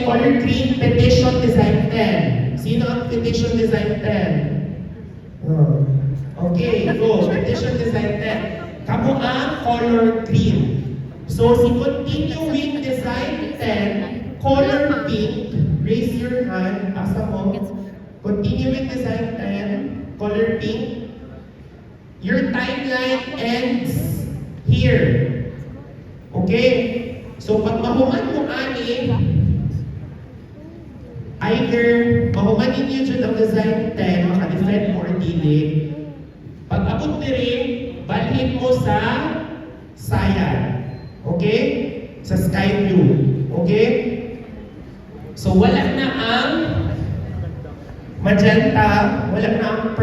color green, Petition Design 10. Sino ang Petition Design 10? Okay, go. Petition Design 10. Kamu ang color green. So, si Continuing Design 10, color pink, raise your hand, asa mo. Continuing Design 10, color pink. Your timeline ends here. Okay? So, pag mahuman mo ani, either mahuman ninyo dyan ang Design 10, maka-defend mo or dili. Pag abot diri, balhin mo sa cyan. Okay? Sa sky blue. Okay? So, wala na ang magenta, wala na ang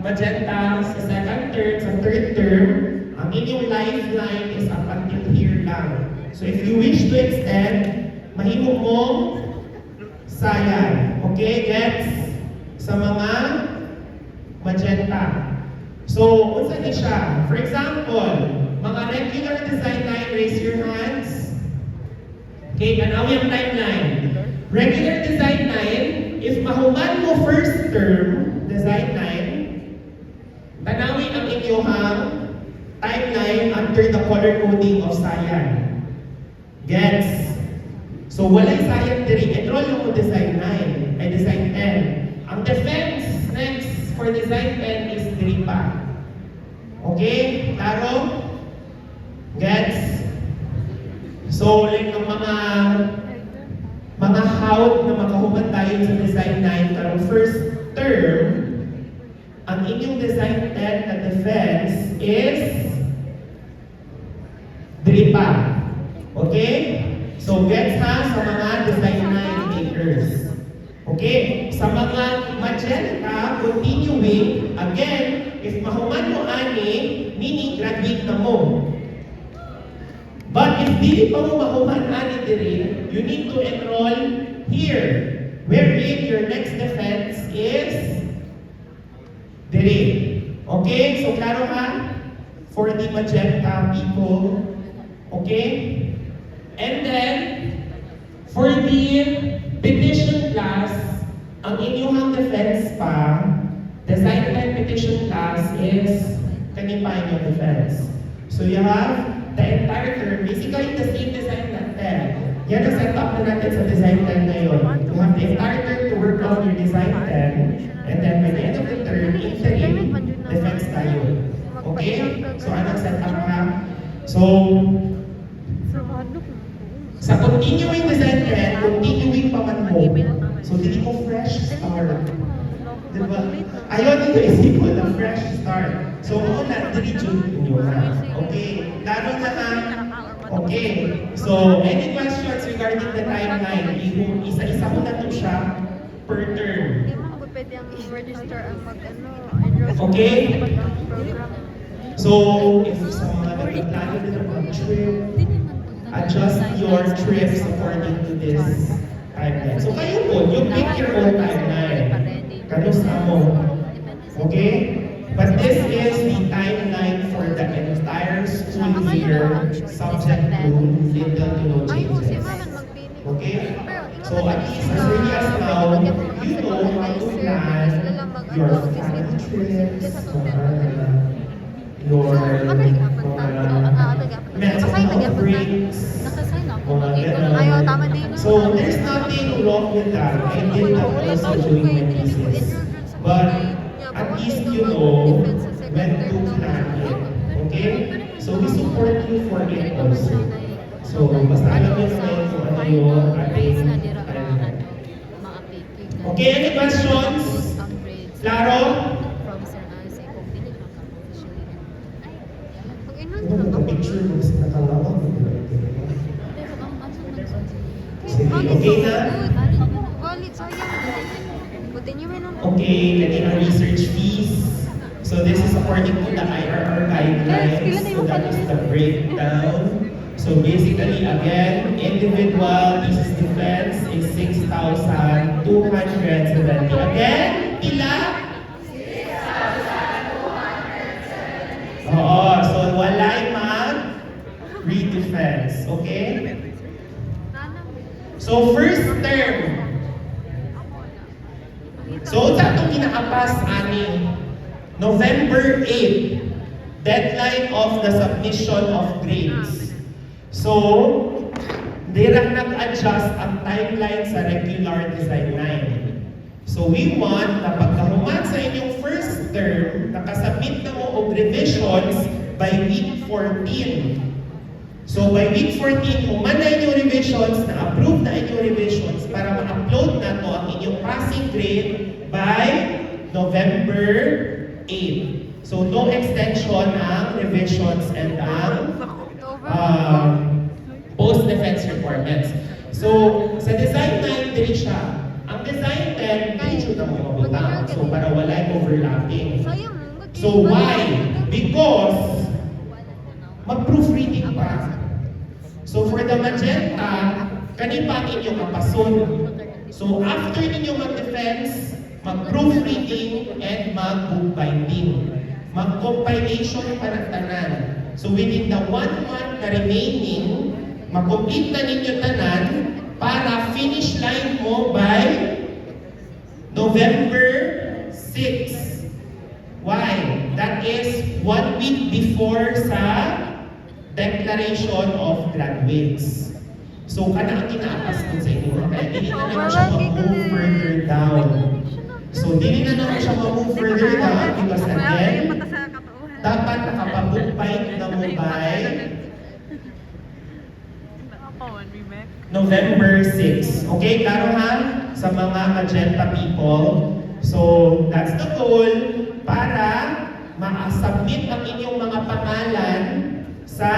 magenta sa second term, sa third term. Ang inyong lifeline is up until here lang. So, if you wish to extend, mahimo mo cyan. Okay? Gets? Sa mga magenta. So, unsa ni siya? For example, mga regular design line, raise your hands. Okay, tanawi ang timeline. Regular design line, if mahuman mo first term, design line, tanawi ang inyong timeline under the color coding of cyan. Gets? So, walay cyan diri. Enroll mo design 9, ay design 10. Ang defense next for design 10 is diri pa. Okay? Klaro? Gets? So, like ang mga hawd na makahuman tayo sa design 9, karong first term, ang inyong design 10 na defense is diri pa. Okay? So, gets ha sa mga design 9 makers. Okay? Sa mga magenta, continuing, again, if mahuman mo ani, meaning graduate na mo. But if dili pa mo mahuman ani diri, you need to enroll here, wherein your next defense is diri. Okay? So, klaro ha? For the magenta people. Okay? And then, for the petition class, ang inyong defense pa, design and petition class is kanipay yung defense. So you have the entire term, basically the same design na 10. Yan ang setup na natin sa design 10 ngayon. You have the entire term to work on your design 10, and then by the end of the term, interim, defense tayo. Okay? So anong setup ha? So, sa continuing design 10, continuing pa man mo. So, hindi mo fresh start. Diba? Ayaw nito isipon na fresh start. So, una, diretso nyo na. Okay? Lalo na ha? Okay. So, any questions regarding the timeline? Isa-isa ko na ito siya per term. Hindi mo pwede ang i-register ang mag-enroll. Okay? So, if sa mga nagplano din ang mag-trip, adjust your trips according to this timeline. So kayo po, you pick your own timeline. Kano sa mo. Okay? But this is the timeline for the entire school year subject to little to no changes. Okay? So at least as early as now, you know how to plan your family trips, your mental health breaks, Ayaw, tama din. so there's nothing wrong with that. I did that also during my thesis. But at least you know when to plan it. Okay? So we support you for it also. So basta alam mo naman kung ano yung ating timeline. Okay, any questions? Klaro? Picture mo sa nakalawa mo. Okay na? Okay, kanina research fees. So this is according to the IRR guidelines. So that is the breakdown. So basically, again, individual thesis defense is 6,270. Again, pila? 6,270. Oo, so walay mag-redefense. Okay? So, first term. So, sa itong kinakapas, ani, November 8, deadline of the submission of grades. So, dirang nag-adjust ang timeline sa regular design 9. So, we want na pagkahuman sa inyong first term, nakasubmit na mo og revisions by week 14. So, by week 14, human na inyong revisions, na-approve na inyong revisions para ma-upload na to ang inyong passing grade by November 8. So, no extension ang revisions and ang post-defense requirements. So, sa design 9, dili siya. Ang design 10, dili siya na mabutang. So, para wala yung overlapping. So, why? Because, mag-proofreading pa. So, for the magenta, kanipa inyong kapasun. So, after ninyo mag-defense, mag-proofreading, and mag-bookbinding. Mag-compilation pa ng tanan. So, within the 1 month na remaining, mag-complete na ninyo tanan para finish line mo by November 6. Why? That is 1 week before sa declaration of graduates. So, kana ang kinaapas ko sa inyo. Kaya hindi na naman siya mag-move further down. So, hindi na naman siya mag-move further down because again, dapat nakapag-bookbind na mo by November 6. Okay, klaro ha? Sa mga magenta people. So, that's the goal para ma-submit ang inyong mga pangalan sa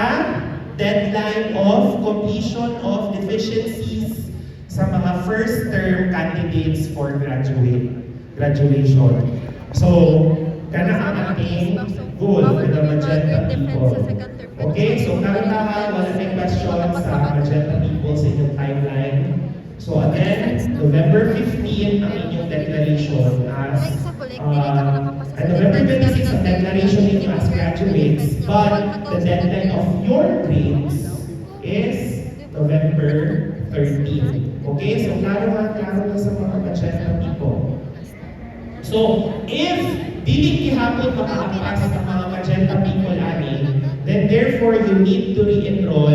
deadline of completion of deficiencies sa mga first term candidates for graduation. So, kana ang ating goal with the magenta people. Okay, so karatahan, wala may questions sa magenta people sa inyong timeline. So again, November 15 ang inyong declaration as and November 26 ang declaration ninyo as graduates, but the deadline of your grades is November 13. Okay, so klaro na sa mga magenta people. So, if dili gihapon makaangkas sa mga magenta people ani, then therefore you need to re-enroll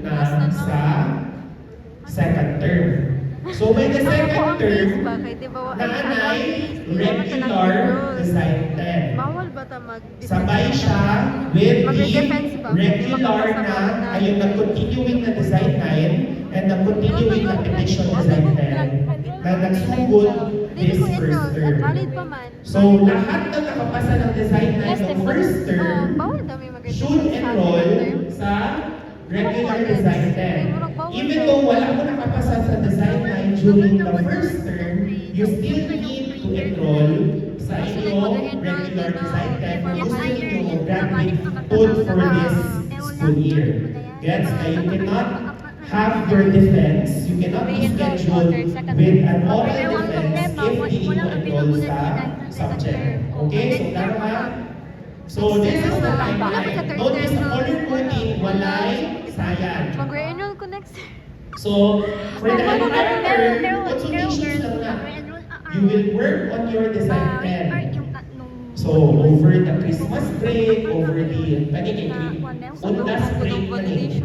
na sa second term. So by the second term, naanay regular design 10. Bawal ba ta mag Sabay siya with the regular na ayun na continuing na design 9 and the continuing na petition design 10 na nagsugod this first term. Valid pa man. So lahat na nakapasa ng design 9 ng first term Bawal daw may should enroll sa regular design 10. Even though wala mo nakapasa sa design 9 during the first term, you still need to enroll sa inyong regular design 10 kung gusto nyo mag-graduate full for this school year. Gets? You cannot have your defense, you cannot be scheduled with an oral defense if hindi mo enroll sa subject. Okay? So, klaro ha? So, this is the timeline. Notice, sa color coding, walay sayan. Mag-re-enroll ko next year. So, for the entire term, consultations lang na. You will work on your design 10. So, over the Christmas break, over the undas break na ni.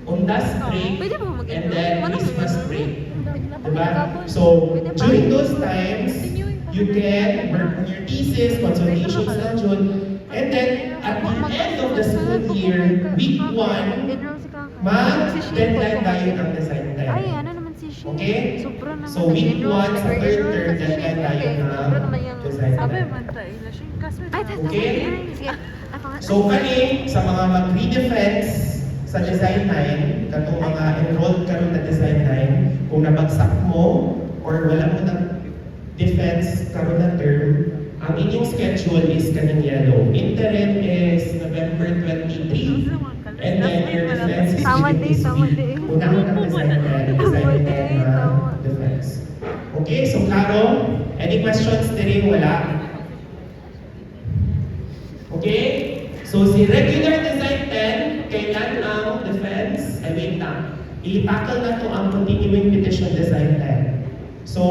Undas break, Pwede mo mag-enroll? and then Ano Christmas mag-enroll? break. Diba? So, during those times, you can work on your thesis, consultations na June, and then at the end of the school year, week 1, mag-deadline tayo ng design Ay, 10. ano naman si Shi? Okay? Sobra naman. So, week 1 sa third Nag-enroll term, kasi siya. deadline tayo Sobra naman ng yung... design Sabi 10. man tayo, lasing classmate. Ay, Okay? sige. Ako nga. So, kani, sa mga mag-redefense sa design 9, katong mga enrolled karon na design 9, kung nabagsak mo or wala mo ng defense karon na term, ang inyong schedule is kaning yellow. Interim is November 23, and then your defense is Tama within day, this tama week. day. Unang ng design 10, design 10 na Tama. defense. Okay, so klaro? Any questions diri? Wala? Okay? So si regular design 10, kailan ang defense? Ay wait lang. i-tackle na to ang continuing petition design plan. So,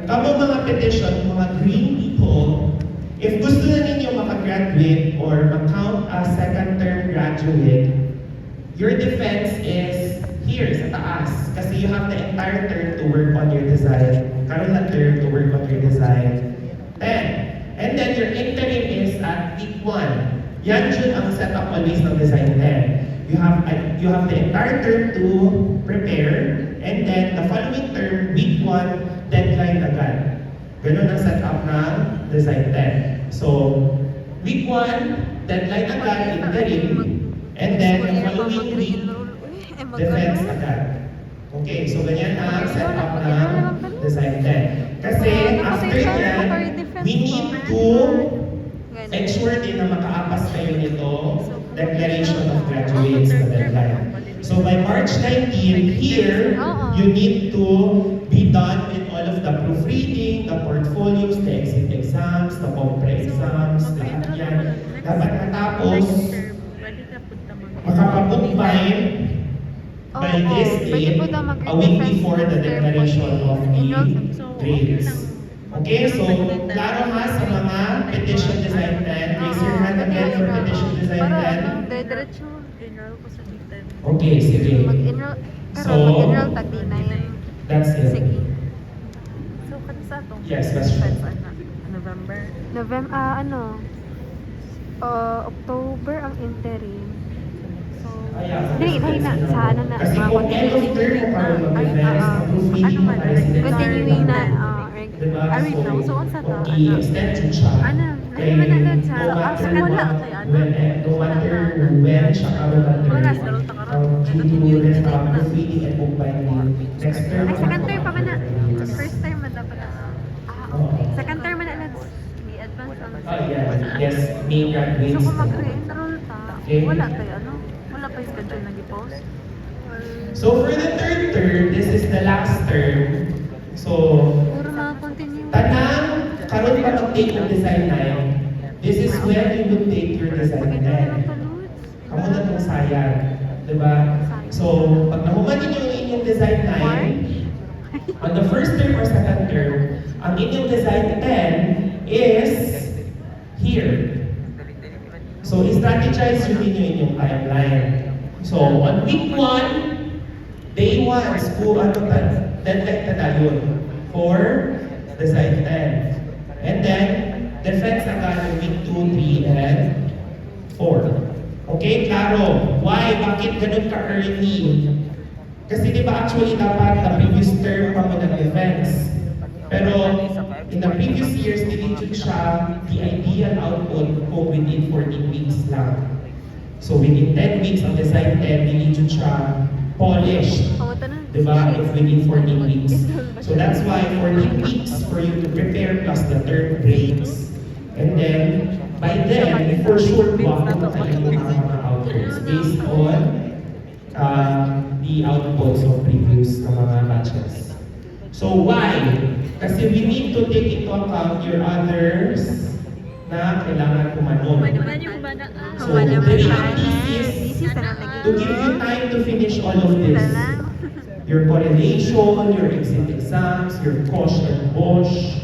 kamo mga petition, mga green people, if gusto na ninyo makagraduate or mag-count as second term graduate, your defense is here sa taas. Kasi you have the entire term to work on your design. Karoon na term to work on your design. 10. And then your interim is at week 1. Yan yun ang setup always ng design 10. You have the entire term to prepare, and then the following term, week 1, deadline agad. Ganun ang setup ng design 10. So, week 1, deadline agad, interim, and then the following week, defense agad. Okay, so ganyan ang setup ng design 10. Kasi after yan, we need to ensure din na makaapas kayo nito declaration of graduates na deadline. So by March 19, here, you need to be done with all of the proofreading, the portfolios, the exit exams, the compre exams, lahat yan. Dapat matapos, makapabookbind by this date, a week before the declaration of the grades. Okay, so klaro ha sa mga petition design plan. Raise your hand again for petition design plan. Diretso. Enroll ko sa Big Okay, sige. Mag-enroll. Pero So, mag-enroll tag di na yun. That's it. Sige. So, kano sa itong Yes, question. November? October ang interim. So, Ayan. dili na sa ano na. Kasi mga kung end of term mo karoon mag-defense, proofreading ano man, mo tayo sa continuing na, Diba? Wait lang, so unsa to? Okay, extension siya. Ano, Kay nahiman na doon sa, no matter sa kanila. what, no matter when siya karoon ng term, Wala, sa karoon ta karoon. due to proofreading and bookbinding, next term. Ay, second term pa man na. First term man dapat na. Okay. Second term man na. May advance ang. Oh, yeah. Yes, May graduates. So, kung mag-re-enroll ta, Okay. wala kayo, ano? Wala pa yung schedule na i-post? Or... So for the third term, this is the last term. So, Puro mga continue. tanang karon pa ng-take ng design 9, this is when you would take your design 10. Kamu na itong sayang. Diba? So, pag nahuman ninyo yung inyong design 9, on the first term or second term, ang inyong design 10 is here. So, i-strategize yun ninyo inyong timeline. So, on week 1, day 1, school, deadline na yun for design 10. And then, defense agad yung week 2, 3, and 4. Okay, klaro. Why? Bakit ganun ka early? Kasi di ba actually dapat the previous term pa mo nag-defense. Pero in the previous years, nilidyo siya the ideal output kung within 14 weeks lang. So within 10 weeks, ang design 10, nilidyo siya polished. Diba? If within 14 weeks. So that's why 14 weeks for you to prepare plus the third breaks. And then, by then, for sure, buwak mo kayo ng mga outputs based on the outputs of previous na mga batches. So why? Kasi we need to take into account your others na kailangan kumanon. So, the thesis is to give you time to finish all of this. Your correlation, your exit exams, your Kosh and Bosch,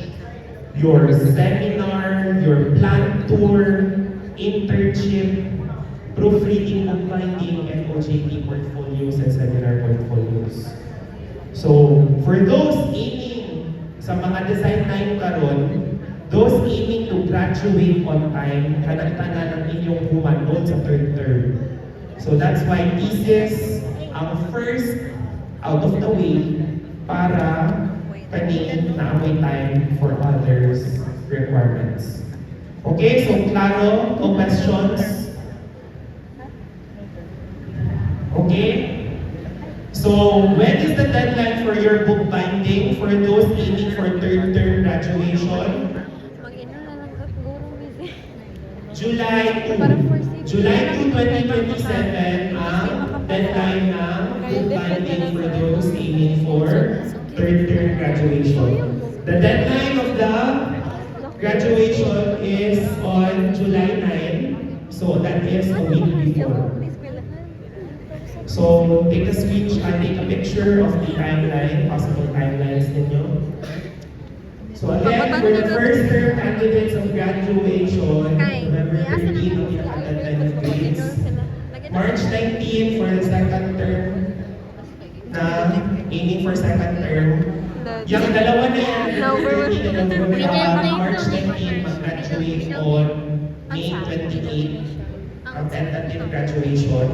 your seminar, your plant tour, internship, proofreading, bookbinding, and OJT portfolios and seminar portfolios. So, for those aiming sa mga design time karon, those aiming to graduate on time, kanang-tanan ang inyong humanon sa third term. So that's why thesis ang first out of the way para kaning naamoy time for others requirements. Okay, so klaro, no questions? Okay? So, when is the deadline for your bookbinding for those aiming for third term graduation? Mag-enroll na lang siguro, Miss. July 2. July 2, 2027 ang deadline ng bookbinding for those aiming for third term graduation. The deadline of the graduation is on July 9. So, that is a week before. So, take a screenshot, take a picture of the timeline, possible timelines ninyo. So again, for the first term candidates of graduation, November 13 ang pinakatanda ng grades. March 19 for the second term na aiming for second term. Yung dalawa na yan, November 13 and November March 19 mag-graduate on May 28 ang tentative graduation.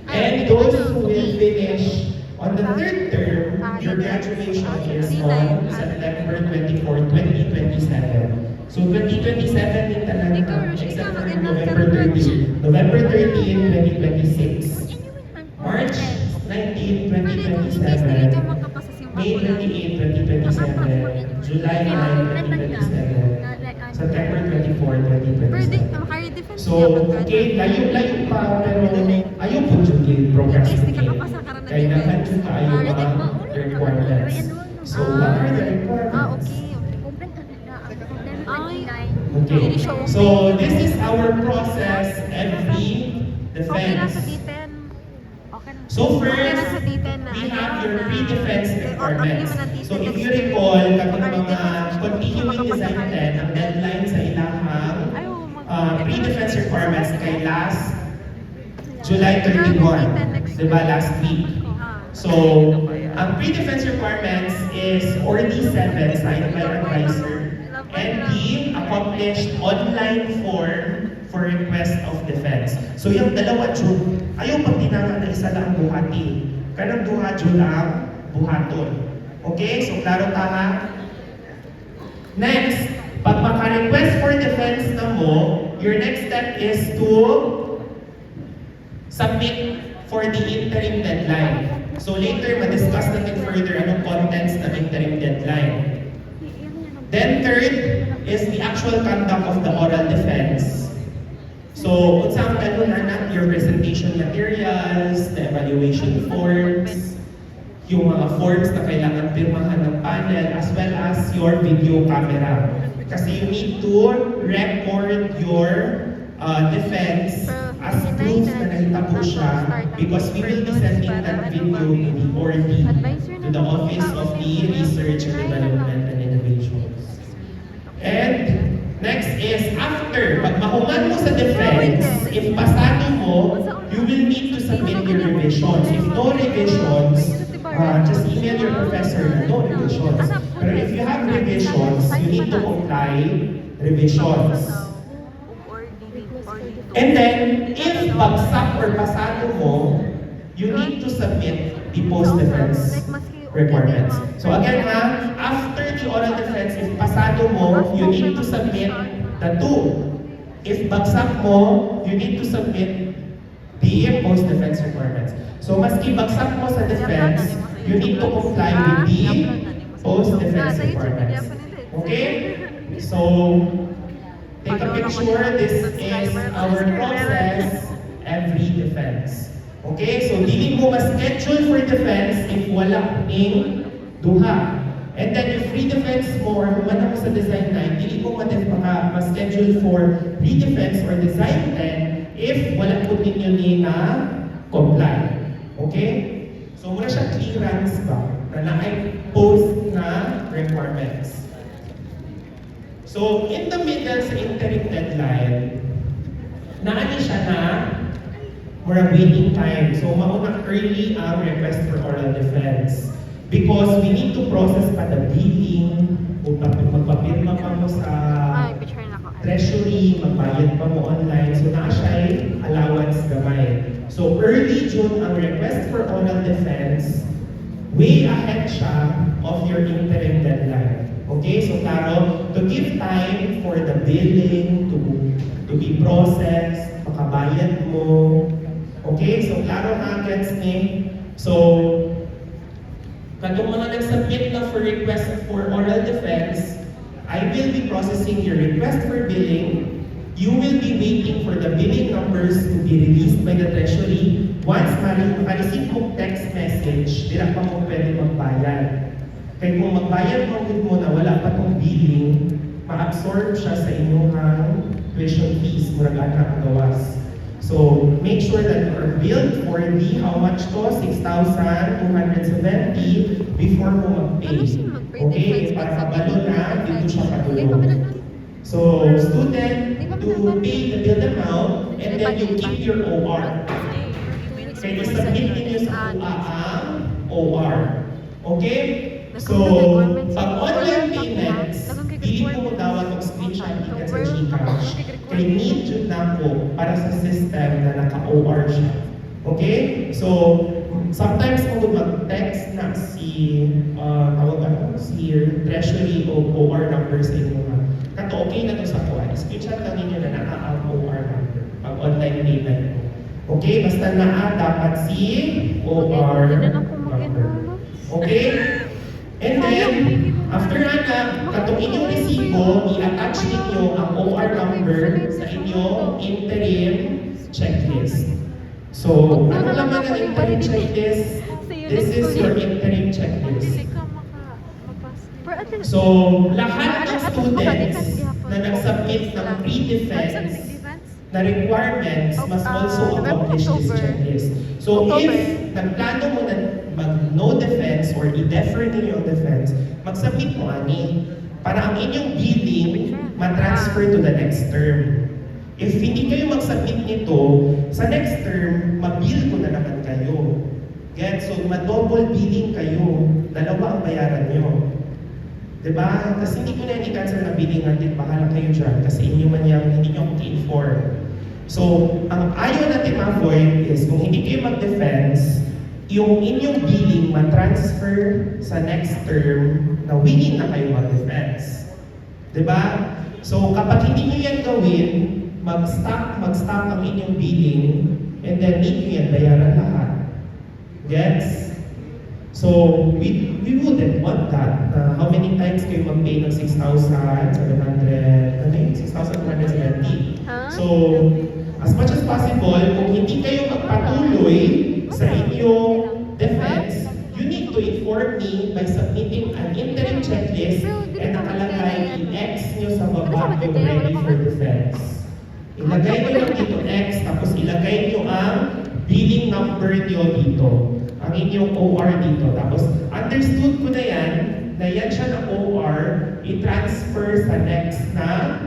And those who will finish on the third term, your graduation is on September 24, 2027. So 2027 din talaga, except for November 13. November 13, 2026. March 19, 2027. May 28, 2027. July 9, 2027. September 24, 2027. So, okay, layo-layo pa, pero ayaw po dyan procrastinate. Kaya naman yung tayo mga requirements. So, what are the requirements? Okay, so this is our process every defense. So first, we have your pre-defense requirements. So if you recall, kapag mga continuing design 10, ang deadline sa ilahang pre-defense requirements kay last July 31, diba, last week. So, ang pre-defense requirements is ORD7 signed by our advisor and the accomplished online form for request of defense. So, yung dalawa, June, ayaw pag tinanga na isa lang buhati. Kanang duha, June ang buhaton. Okay? So, klaro ta ha? Next, pag maka-request for defense na mo, your next step is to submit for the interim deadline. So later, ma-discuss natin further anong contents ng interim deadline. Then third is the actual conduct of the oral defense. So, unsang ganun na your presentation materials, the evaluation forms, yung mga forms na kailangan pirmahan ng panel, as well as your video camera. Kasi you need to record your defense as proof na nahitabo siya because we will be sending that video to the ORD, to the Office of the Research and Development and Innovations. And next is after, pag mahuman mo sa defense, if pasado mo, you will need to submit your revisions. If no revisions, just email your professor na no revisions. Pero if you have revisions, you need to comply revisions. And then, if bagsak or pasado mo, you need to submit the post-defense requirements. So again ha, after the oral defense, if pasado mo, you need to submit the two. If bagsak mo, you need to submit the post-defense requirements. So maski bagsak mo sa defense, you need to comply with the post-defense requirements. Okay? So, take a picture. This is our process every defense. Okay? So, dili mo ma-schedule for defense if wala ning duha. And then, if pre-defense mo or humana mo sa design 9, dili mo ma-schedule for pre-defense or design 10 if wala po ninyo ni na comply. Okay? So, muna siya clearance ba? Na na-ay post na requirements. So, in the middle sa interim deadline, naani siya na mura waiting time. So, mauna early ang request for oral defense. Because we need to process pa the billing, kung magpapirma pa mo sa treasury, magbayad pa mo online. So, naa siya'y allowance gamay. So, early June ang request for oral defense, way ahead siya of your interim deadline. Okay, so klaro, to give time for the billing to be processed, makabayad mo. Okay, so klaro na gets ni. So, katong mga nag-submit na for request for oral defense, I will be processing your request for billing. You will be waiting for the billing numbers to be released by the Treasury. Once ma-receive mo text message, di na pa mo pwede magbayad. Kaya kung magbayad mo na wala pa tong billing, ma-absorb siya sa inyong tuition fees, murag anak gawas. So, make sure that you are billed for the, how much to? 6,270 before mo mag-pay. Ano siya mag-pay Okay? difference Para pag sa kabalo na, dito siya Hindi pa ba patulog. na- So, student, to pay the billed amount, and then you keep your OR. Kaya submit ninyo sa ang OR. Okay? So, pag online payments, dili po mo dapat mag-screenshot kita sa GCash. Kaya need yun na po para sa system na naka-OR siya. Okay? So, sometimes kung mag-text na si, si treasury o OR number sa inyo nga, kato okay na to sa kuha. Screenshot lang ninyo na naka-OR number pag online payment mo. Okay? Basta dapat si OR number. Okay? And then, after na, katong inyong resibo, i-attach ninyo ang OR number sa inyong interim checklist. So, ano naman ang interim checklist? This is your interim checklist. Pero at least- So, lahat ng students na nag-submit ng pre-defense na requirements must also accomplish this checklist. So if nagplano mo na mag-no defense or i-defer ninyo yung defense, mag-submit mo ani para ang inyong billing ma-transfer to the next term. If hindi kayo mag-submit nito, sa next term, ma-bill ko na naman kayo. Get? So, ma-double billing kayo. Dalawa ang bayaran nyo. Diba? Kasi hindi ko na i-cancel na billing natin, bahala kayo dyan. Kasi inyo man yung hindi nyo i-inform. So, ang ayaw natin ma-avoid is kung hindi kayo mag-defense, yung inyong billing ma-transfer sa next term na willing na kayo mag-defense. Diba? So, kapag hindi nyo yan gawin, mag-stop ang inyong billing, and then need nyo yan bayaran lahat. Gets? So, we wouldn't want that. How many times kayo mag-pay ng 6,700, ano yun? 6,270. So, as much as possible, kung hindi kayo magpatuloy sa inyong defense, you need to inform me by submitting an interim checklist and nakalagay i-X nyo sa baba yung ready for defense. Ilagay nyo lang dito X, tapos ilagay nyo ang billing number nyo dito, ang inyong OR dito. Tapos, understood ko na yan siya na OR, i-transfer sa next na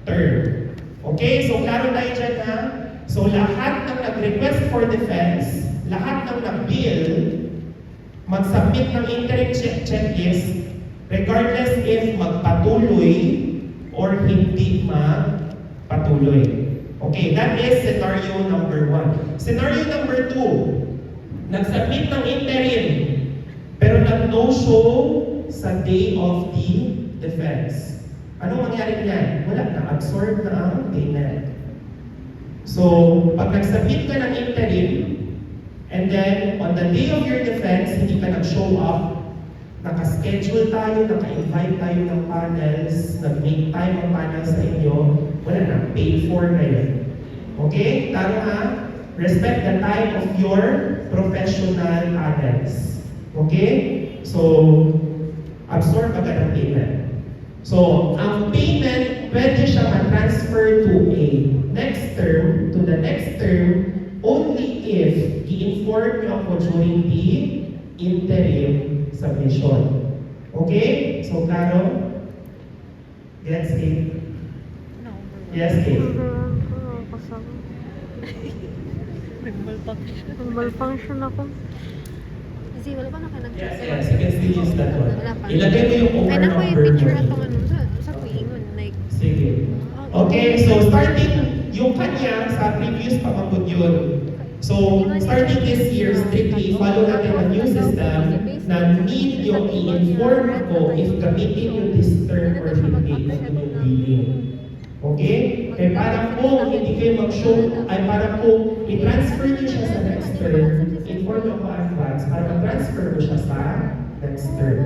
term. Okay, so klaro tayo dyan ha? So lahat ng nag-request for defense, lahat ng nag-bill, mag-submit ng interim checklist, regardless if magpatuloy or hindi magpatuloy. Okay, that is scenario number 1. Scenario number 2, nag-submit ng interim, pero nag-no-show sa day of the defense. Anong mangyari niyan? Wala na, absorb na ang payment. So, pag nag-submit ka ng interim, and then on the day of your defense, hindi ka nag-show up, naka-schedule tayo, naka-invite tayo ng panels, nag-make time ang panel sa inyo, wala na, paid for kayo. Okay? Taro ha? Respect the time of your professional panels. Okay? So, absorb agad ang payment. So, ang payment, pwede siya ma-transfer to a next term, to the next term, only if i-inform nyo ako during the interim submission. Okay? So, klaro? Gets it? Yes, Kate. Malfunction ako. Kasi wala pa na kayo Yes, you can still use that one. Wala pa. Ilagay mo yung OR Kaya na ko yung number picture mo. atong ano sa kuingon. Like, Sige. Okay, so starting yung kanya sa previous pamangkot yun. So, starting this year, strictly, follow natin ang new system na need yung i-inform ako if gamitin yung this term or hindi sa inyong billing. Okay? Kaya parang kung hindi kayo mag-show, ay parang kung i-transfer niyo siya sa next term, inform nyo ako advance para mag-transfer mo siya sa next term.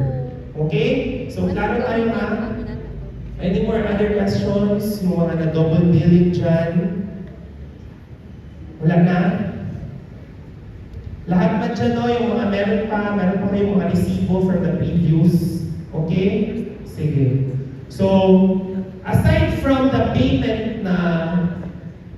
Okay? So, klaro tayo ha? Any more other questions? Yung mga na-double billing dyan? Wala na? Lahat man dyan, no? Yung mga meron pa kayong mga resibo from the previous. Okay? Sige. So, aside from the payment na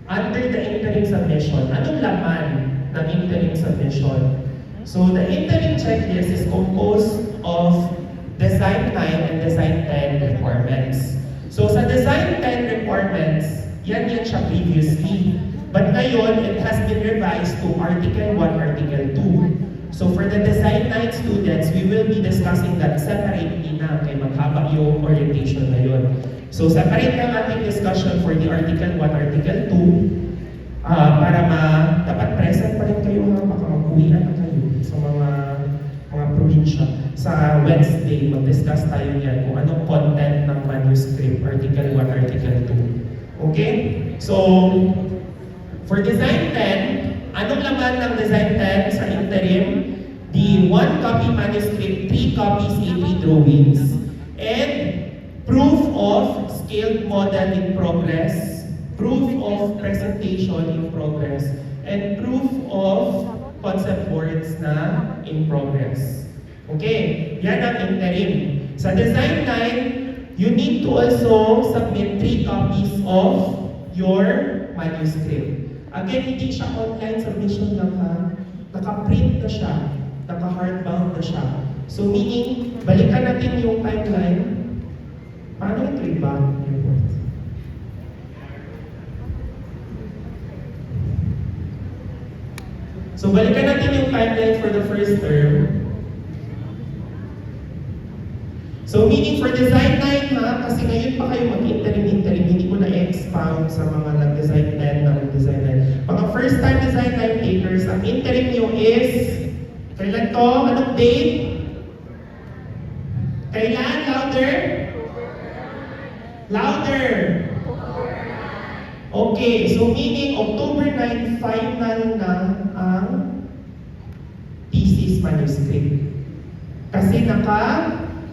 under the interim submission, anong laman ng interim submission? So the interim checklist is composed of Design 9 and Design 10 requirements. So sa Design 10 requirements, yan siya previously. But ngayon, it has been revised to Article 1, Article 2. So for the Design 9 students, we will be discussing that separately na kay maghaba yung orientation na yun. So separate na ating discussion for the Article 1, Article 2 para dapat present pa rin kayo ha, baka mag-uwian na kayo sa mga probinsya. Sa Wednesday, mag-discuss tayo yan kung anong content ng manuscript, Article 1, Article 2. Okay? So, for Design 10, anong laman ng Design 10 sa interim? The 1 copy manuscript, 3 copies AP drawings, and proof of scaled model in progress, proof of presentation in progress, and proof of concept boards na in progress. Okay, yan ang interim. Sa Design 9, you need to also submit 3 copies of your manuscript. Again, hindi siya online submission lang ha. Naka-print na siya. Naka-hardbound na siya. So meaning, balikan natin yung timeline. Paano ito iba? So balikan natin yung timeline for the first term. So meaning for Design 9 ha, kasi ngayon pa kayo mag-interim, hindi ko na-expound sa mga nag-design 10 na nag-design 9. Mga first time Design 9 takers, ang interim nyo is, kailan to? Anong date? Kailan? Louder? Louder! Okay, so meaning October 9, final na ang thesis manuscript. Kasi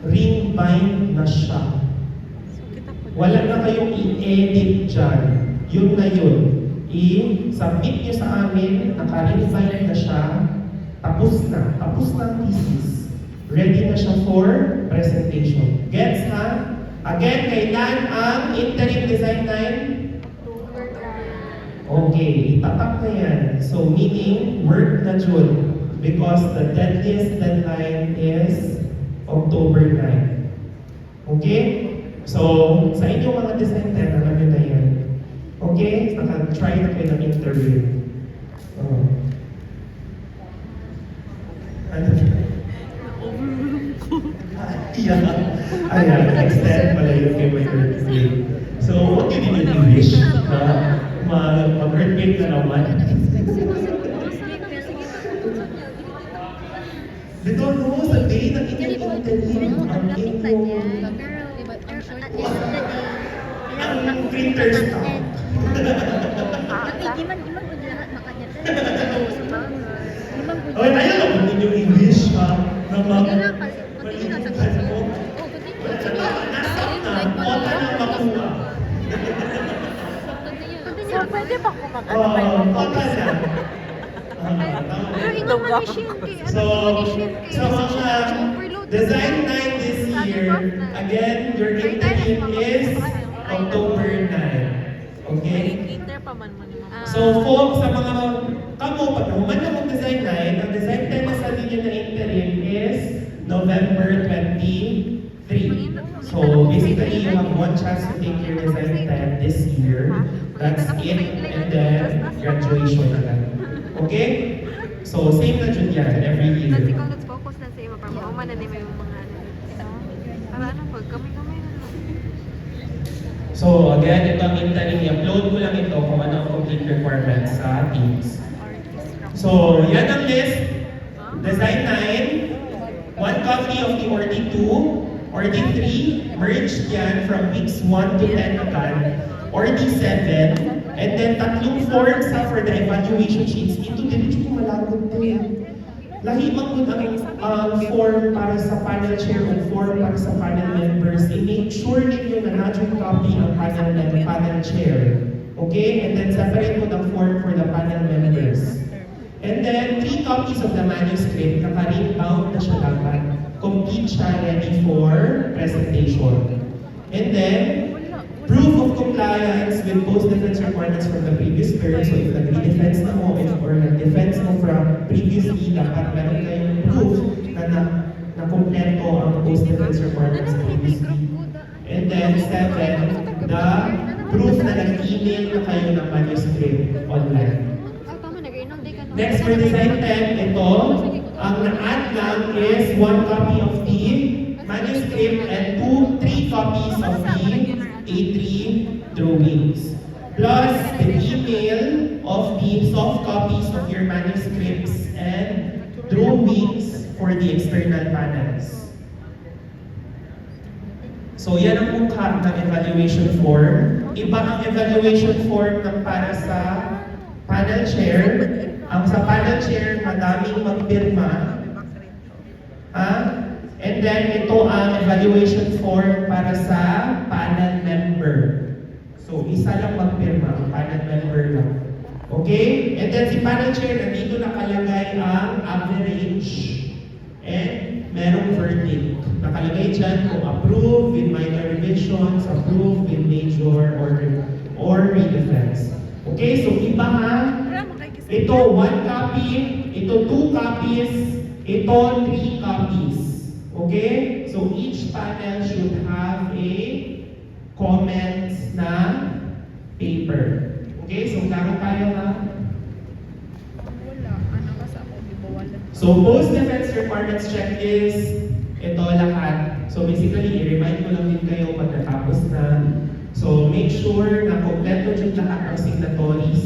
ring bind na siya. Wala na kayong i-edit dyan. Yun na yun. I-submit nyo sa amin, naka-ring bind na siya. Tapos na. Tapos na ang thesis. Ready na siya for presentation. Gets ha? Again, kailan ang interim Design 9? Okay, itatak na yan. So meaning, work na June. Because the deadliest deadline is October 9. Okay? So, sa inyong mga Design 10, alam nyo na yan. Okay? Naka-try na kayo ng interview. Ano? Ayan, extend pala yun kay my earthquake. So, what do you need in English? Mag-earthquake na naman. Dito, no, sa day ng inyong interview, ang inyong... Ang printer stock. Oy, ayaw lang kung inyong English, ha? Na So, pwede ba kung Pata na. Pero ingat mag-machine kay So, sa mga Design 9 this year, again, your interim is October 9. Okay? Inter pa man mo naman. So, folks, sa mga kamo, pag naman na mong Design 9, ang Design 10 na sa ninyo na interim is November 23. So, basically, you have one chance to take your Design 10 this year. That's it. And then, graduation na lang. Okay? So, same na dyan yan, every year. Let's ikaw, let's focus na sa iba para mauma na din mo yung mga para ano, pag kamay-kamay na lang. So, again, ito ang interim. I-upload ko lang ito kung ano ang complete requirements sa Teams. So, yan ang list. Design 9, 1 copy of the ORDI 2, ORDI 3, merged yan from weeks 1 to 10 agad, ORDI 7, and then tatlong forms for the evaluation sheets. Ito din, ito malagod din. Lahi magod ang form para sa panel chair o form para sa panel members. I-make sure ninyo na not-yung copy ang panel chair. Okay? And then separate mo ng form for the panel members. And then 3 copies of the manuscript, naka-ring bound na siya dapat. Complete siya, ready for presentation. And then, Proof of compliance with post-defense requirements from the previous term. So if nag-defense na mo, or nag-defense mo from previously, dapat meron kayong proof na kompleto ang post-defense requirements previously. And then 7, the proof na nag-email na kayo ng manuscript online. Next for design 10, ito, ang na-add lang is 1 copy of the manuscript and 3 copies of the A3 drawings. Plus the email of the soft copies of your manuscripts and drawings for the external panels. So yan ang mukha ng evaluation form. Iba ang evaluation form ng para sa panel chair. Ang sa panel chair, madaming magpirma. And then ito ang evaluation form para sa panel member. So isa lang magpirma, ang panel member lang. Okay? And then si panel chair, nandito nakalagay ang average and merong verdict. Nakalagay dyan kung approve with minor revisions, approve with major or redefense. Okay, so iba ha. Ito 1 copy, ito 2 copies, ito 3 copies. Okay? So each panel should have a comments na paper. Okay? So klaro tayo ha? So post-defense requirements checklist, ito lahat. So basically, i-remind ko lang din kayo pag natapos na. So make sure na kompleto yung lahat ng signatories.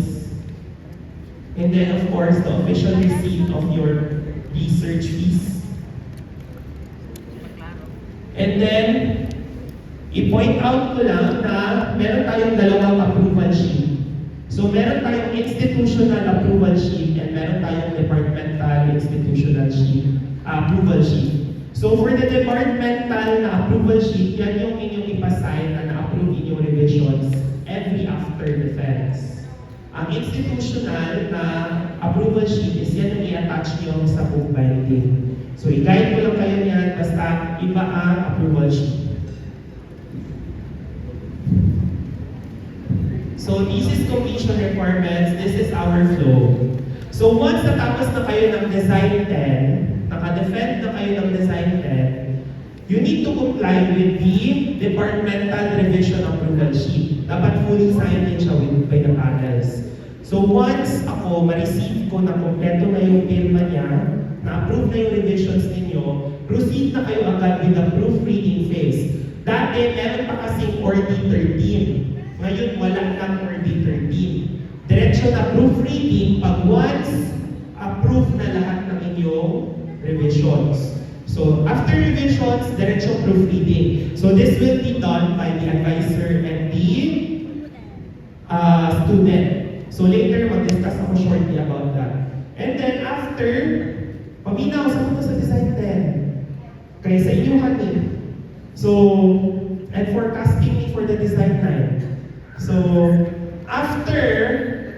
And then of course, the official receipt of your research fees. And then, i-point out ko lang na meron tayong dalawang approval sheet. So meron tayong institutional approval sheet and meron tayong departmental institutional sheet, approval sheet. So for the departmental na approval sheet, yan yung inyong ipasign na na-approve inyong revisions every after defense. Ang institutional na approval sheet is yan yung i-attach nyo sa book binding. So i-guide ko lang kayo niyan, basta iba ang approval sheet. So this is completion requirements, this is our flow. So once natapos na kayo ng design 10, naka-defend na kayo ng design 10, you need to comply with the departmental revision approval sheet. Dapat fully signed din siya by the panels. So once ako ma-receive ko na kompleto na yung pirma niya, na-approve na yung revisions ninyo, proceed na kayo agad with the proofreading phase. Dati, meron pa kasing ORD 13. Ngayon, wala nang ORD 13. Diretso na proofreading pag once approve na lahat ng inyong revisions. So, after revisions, diretso proofreading. So, this will be done by the advisor and the student. So, later, mag-discuss ako shortly about that. And then, after, paminaw, sa sa design 10. Kaya sa inyo kami. So, and forecasting me for the design 9. So, after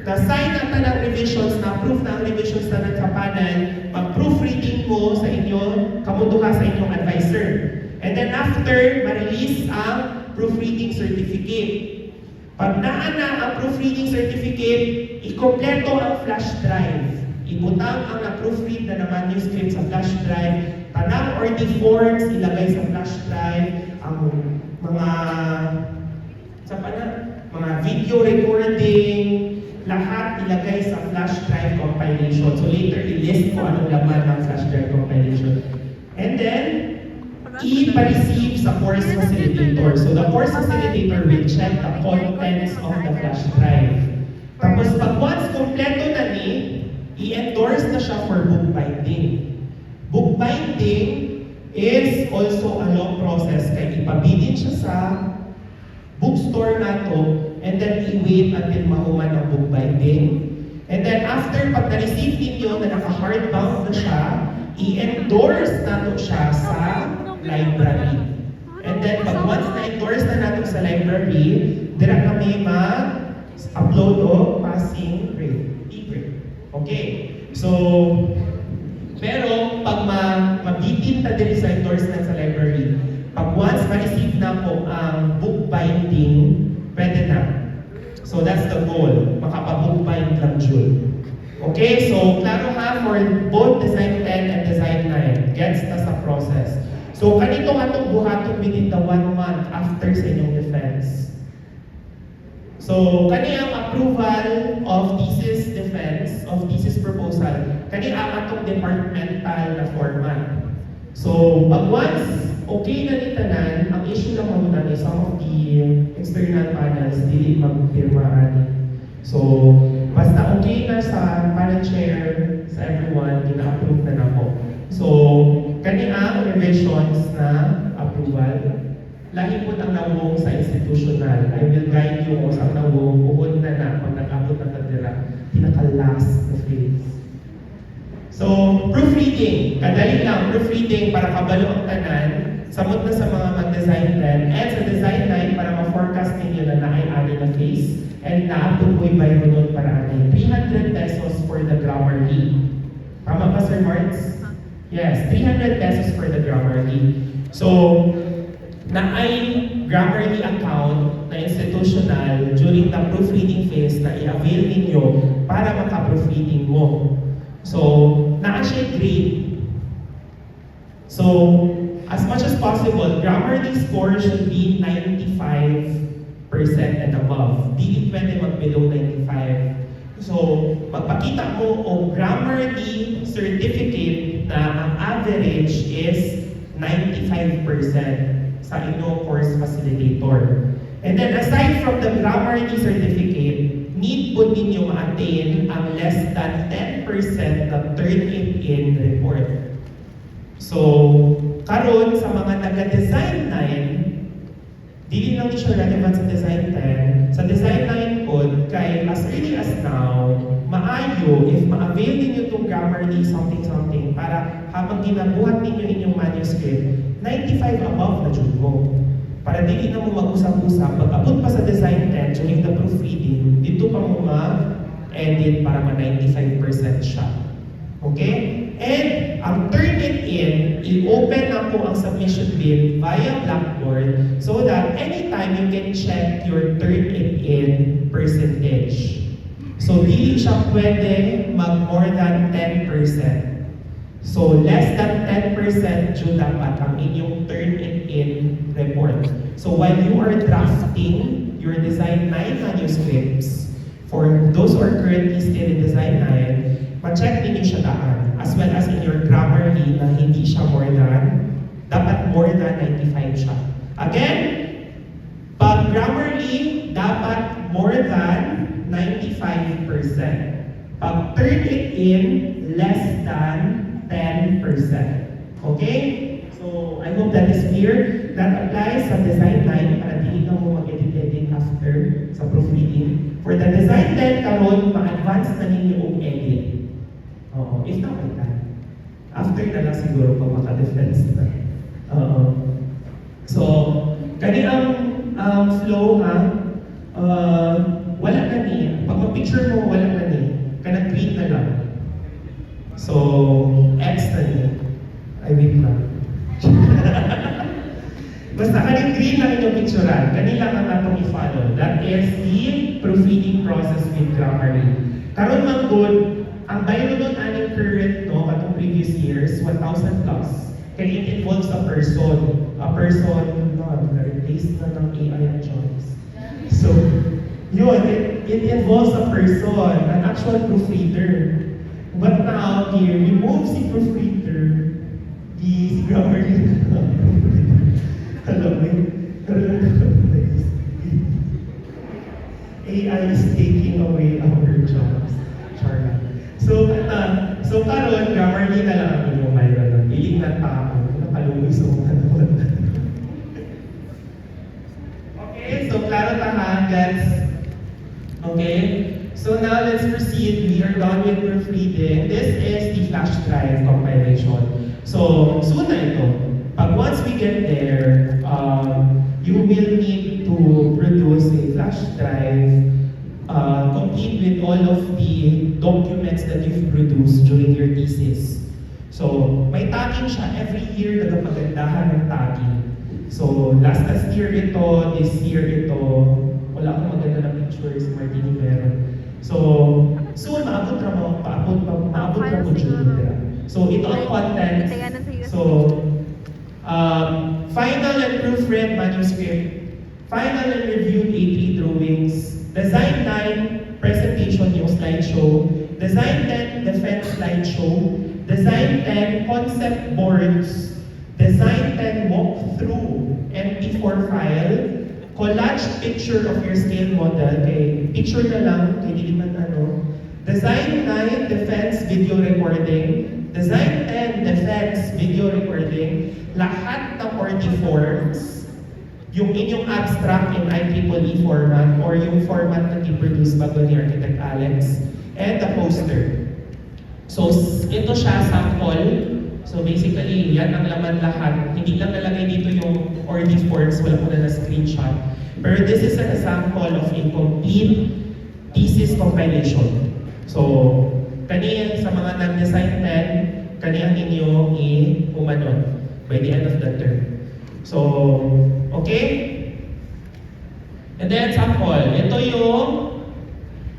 the sign na ng revisions, na-approve na ang revisions na sa panel, mag-proofreading mo sa inyo, kamundo ka sa inyong advisor. And then after, ma-release ang proofreading certificate. Pag naana ang proofreading certificate, ikompleto ang flash drive. Ibutang ang na-proofread na manuscript sa flash drive, tanang or the forms ilagay sa flash drive, ang mga video recording, lahat ilagay sa flash drive compilation. So later, i-list ko anong laman ng flash drive compilation. And then, i-receive sa course facilitator. So the course facilitator will check the contents of the flash drive. Tapos pag once kompleto na ni, i-endorse na siya for book binding. Book binding is also a long process. Kaya ipabilin siya sa bookstore nato and then i-wait until mahuman ang book binding. And then after pag na-receive ninyo na naka-hardbound na siya, i-endorse nato siya sa library. And then pag once na-endorse na nato sa library, dira kami ma-upload o passing grade. Okay, so, pero pag mabitin na din sa endorsement sa library, pag once ma-receive na po ang book binding, the goal. Makapabook pa yung club June. Okay, so klaro ha for both Design 10 and Design 9. Gets na sa process. So kanito atong buhaton within the 1 month after sa inyong defense. So kani ang approval of thesis defense, of thesis proposal, kani ang atong departmental na format. So pag once okay na ni tanan, ang issue lang muna ni some of the external panels dili magpirmaan. So basta okay na sa panel chair, sa everyone, gina-approve na nako. So kani ang revisions na approval. Lahi po ang nawong sa institutional. I will guide you kung saan nawong buhod na pag nag-abot na tadira. Pinaka-last na phase. So, proofreading. Kadali lang, proofreading para kabalo ang tanan. Samot na sa mga mag-design 10 and sa design 9 para ma-forecast ninyo na naay-ani na phase and na-approve mo yung bayronod para ani. 300 pesos for the Grammarly. Tama ba, Sir Marks? Yes, 300 pesos for the Grammarly. So, na ay Grammarly account na institutional during the proofreading phase na i-avail ninyo para maka-proofreading mo. So, naa siya grade. So, as much as possible, Grammarly score should be 95% and above. Di pwede mag-below 95. So, magpakita mo o Grammarly certificate na ang average is 95% sa inyong course facilitator. And then aside from the Grammarly certificate, need po ninyo ma-attain ang less than 10% na Turnitin report. So, karon sa mga taga-design 9, dili lang siya relevant sa design 10. Sa design 9 po, kay as early as now, maayo if ma-avail ninyo itong Grammarly something para habang ginabuhat ninyo inyong manuscript, 95 above na dyan mo. Para dili na mo mag-usap-usap, pag-abot pa sa design 10 during the proofreading, dito pa mo ma-edit para ma-95% siya. Okay? And ang Turnitin, i-open na po ang submission bin via Blackboard so that anytime you can check your Turnitin percentage. So, dili siya pwede mag-more than 10%. So, less than 10% dyan dapat ang inyong Turnitin report. So, while you are drafting your Design 9 manuscripts, for those who are currently still in Design 9, ma-check ninyo siya daan, as well as in your Grammarly na hindi siya dapat more than 95 siya. Again, pag Grammarly, dapat more than 95%. Pag Turnitin, less than 10%. Okay? So, I hope that is clear. That applies sa Design 9 para hindi ka mo mag-edit after sa proofreading. For the Design 10, karon ma-advance na ninyo og edit. Oo, if not like that. After na lang siguro pag maka-defense na. So, kani ang flow ha, wala na niya. Pag ma-picture mo, wala na niya. Kanang green na lang. So, X na niya. I wait lang. Basta kaning green lang inyong picturean. Kanila ang natong i-follow. That is the proofreading process with Grammarly. Karon man good, ang bayronod aning current katong previous years, 1,000 plus. Kaya it involves a person. A person, na-replace na ng AI ang jobs. So, yun, it involves a person, an actual proofreader. But now, here, remove si proofreader, the Grammarly. Alam mo AI is taking away our jobs. Charlie. So karon Grammarly na lang ang inyong mayroon. Piling na tao, nakalungay sa mga Okay, so klaro tahan, gets. Okay, so now let's proceed. We are done with proofreading. This is the flash drive compilation. So, soon na ito. Pag once we get there, you will need to produce a flash drive complete with all of the documents that you've produced during your thesis. So, may tagging siya. Every year, nagapagandahan ng tagging. So, last year ito, this year ito, wala akong maganda na pictures, Martini meron. So, soon, maabot na mo, maabot na mo June. So, ito ang content. So, final and proofread manuscript, final and reviewed A3 drawings, design 9, presentation yung slideshow, design 10, defense slideshow, design 10, concept boards, design 10, walkthrough, MP4 file, collage picture of your scale model, kay picture na lang, kay hindi man ano, design 9, defense video recording, design 10, defense video recording, lahat ng ordi forms, yung inyong abstract in IEEE format or yung format na i-produce bago ni Architect Alex, and the poster. So, ito siya sample. So basically, yan ang laman lahat. Hindi lang nalagay dito yung ordi forms, wala ko na screenshot. Pero this is an example of a complete thesis compilation. So, kaniyan sa mga nag-design 10, kaniyang inyo i-umanon by the end of the term. So, okay? And then sample. Ito yung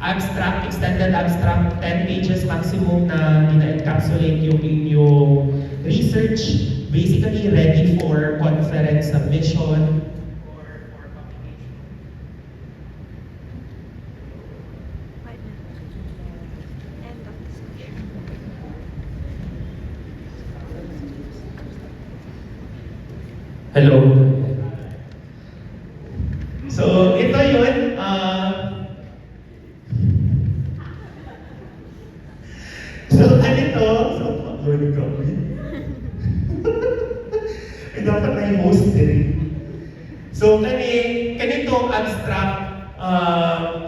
abstract, extended abstract, 10 pages maximum na ina-encapsulate yung inyong research, basically ready for conference submission or publication. End of discussion. Hello. So, ito yun. So, ganito. So, pag-learning kami. Ay, dapat na yung host din. So, ganitong abstract,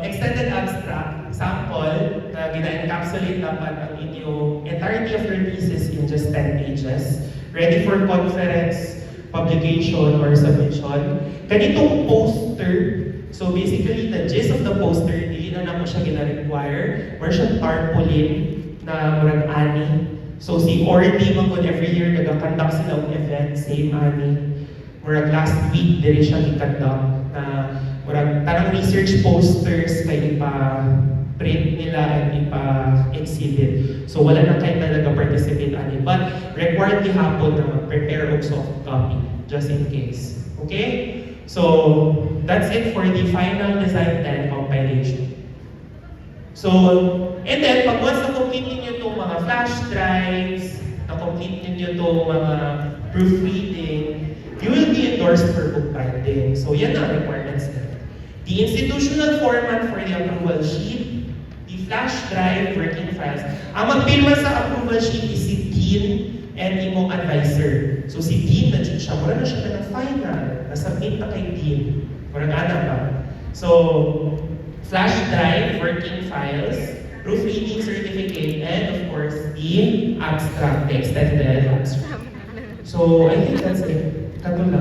extended abstract sample na gina-encapsulate dapat ang inyong entirety of your thesis in just 10 pages. Ready for conference, publication, or submission. Ganitong poster, so basically the gist of the poster, hindi na naman siya gina-require. Or siya tarpaulin na murag ani. So si Orly, magod every year, nag-conduct sila ng event, same ani. Murag last week, dili siya i-conduct na murag tanang research posters kay ipa-print nila and ipa-exhibit. So wala na kayo talaga participate ani. But required gihapon na mag-prepare og soft copy, just in case. Okay? So that's it for the final design 10 compilation. So, and then, pag once na-complete ninyo itong mga flash drives, na-complete ninyo itong mga proofreading, you will be endorsed for book binding. So, yan ang requirements nila. The institutional format for the approval sheet, the flash drive working files. Ang magpirma sa approval sheet is si Dean and imong advisor. So, si Dean na siya, wala na siya ng final. Nasubmit na kay Dean. Wala na pa. So, flash drive, working files, proofreading certificate, and of course, the abstract, the extended abstract. So, I think that's it. Kato lang.